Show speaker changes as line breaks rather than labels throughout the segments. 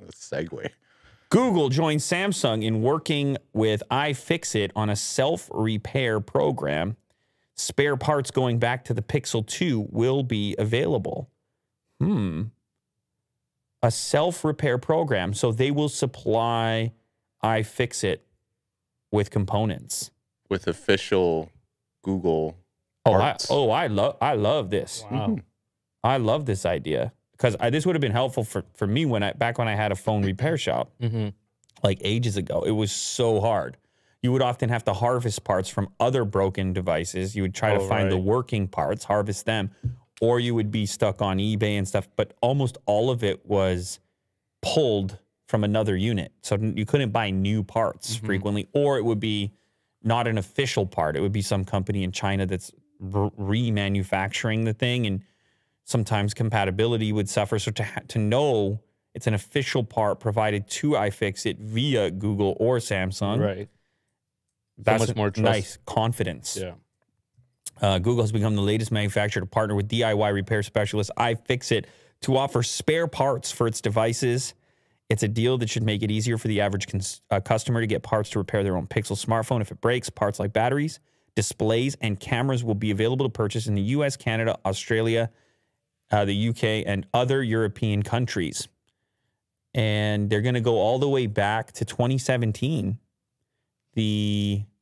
Segue.
Google joins Samsung in working with iFixit on a self-repair program. Spare parts going back to the Pixel 2 will be available. A self-repair program. So they will supply iFixit with components.
With official Google parts.
I love this.
Wow.
I love this idea. Because this would have been helpful for me back when I had a phone repair shop, like ages ago. It was so hard. You would often have to harvest parts from other broken devices. You would try to find the working parts, harvest them, or you would be stuck on eBay and stuff. But almost all of it was pulled from another unit. So you couldn't buy new parts frequently, or it would be not an official part. It would be some company in China that's remanufacturing the thing, and sometimes compatibility would suffer. So to know it's an official part provided to iFixit via Google or Samsung,
Right.
That's
much more trust.
Nice confidence.
Yeah.
Google has become the latest manufacturer to partner with DIY repair specialist iFixit to offer spare parts for its devices. It's a deal that should make it easier for the average customer to get parts to repair their own Pixel smartphone if it breaks. Parts like batteries, displays, and cameras will be available to purchase in the US, Canada, Australia, the UK, and other European countries. And they're going to go all the way back to 2017.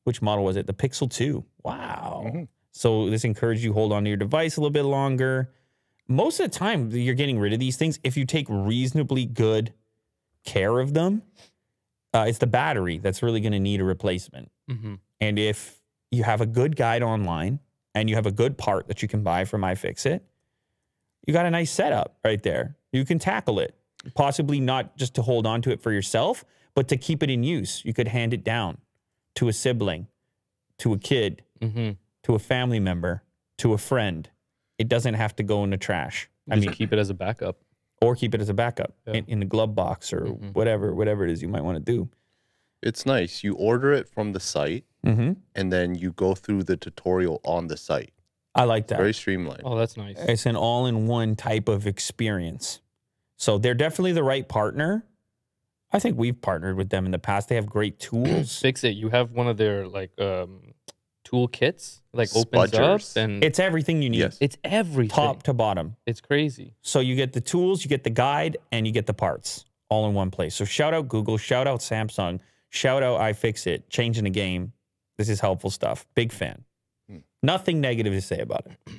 Which model was it? The Pixel 2. Wow. So this encourages you to hold on to your device a little bit longer. Most of the time, you're getting rid of these things if you take reasonably good care of them. It's the battery that's really going to need a replacement. And if you have a good guide online and you have a good part that you can buy from iFixit, you got a nice setup right there. You can tackle it, possibly not just to hold on to it for yourself, but to keep it in use. You could hand it down to a sibling, to a kid, to a family member, to a friend. It doesn't have to go in the trash.
Keep it as a backup.
Or keep it as a backup in the glove box or whatever it is you might want to do.
It's nice. You order it from the site, and then you go through the tutorial on the site.
I like that.
Very streamlined.
Oh, that's nice.
It's an all-in-one type of experience. So they're definitely the right partner. I think we've partnered with them in the past. They have great tools.
Fix it. You have one of their tool kits, like opens up, and
it's everything you need.
Yes.
It's everything,
top to bottom.
It's crazy.
So you get the tools, you get the guide, and you get the parts all in one place. So shout out Google, shout out Samsung, shout out iFixit, changing the game. This is helpful stuff. Big fan. Nothing negative to say about it.